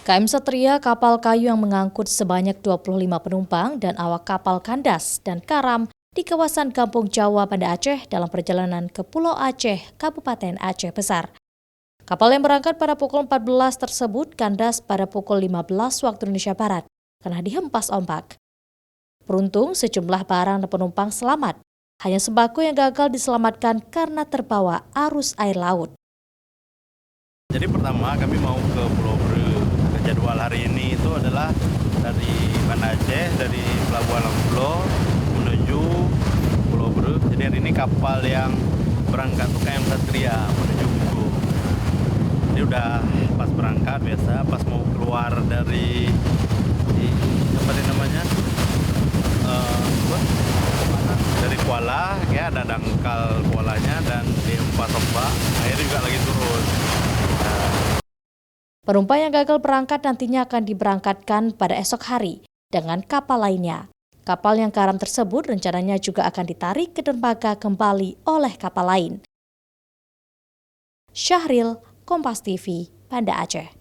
KM Satria, kapal kayu yang mengangkut sebanyak 25 penumpang dan awak kapal kandas dan karam di kawasan Kampung Jawa, Banda Aceh dalam perjalanan ke Pulau Aceh, Kabupaten Aceh Besar. Kapal yang berangkat pada pukul 14 tersebut kandas pada pukul 15 waktu Indonesia Barat karena dihempas ombak. Beruntung sejumlah barang dan penumpang selamat, hanya sembako yang gagal diselamatkan karena terbawa arus air laut. Jadi pertama kami mau ke Pulau Bre. Jadwal hari ini itu adalah dari Banda Aceh, dari Pelabuhan Pulau menuju Pulau Bre. Jadi hari ini kapal yang berangkat KM Satria menuju Buku. Jadi udah pas berangkat biasa, pas mau keluar dari dari Kuala, ya ada dangkal Kualanya dan dihempas ombak, air juga lagi turun. Penumpang yang gagal berangkat nantinya akan diberangkatkan pada esok hari dengan kapal lainnya. Kapal yang karam tersebut rencananya juga akan ditarik ke dermaga kembali oleh kapal lain. Syahril, Kompas TV, Banda Aceh.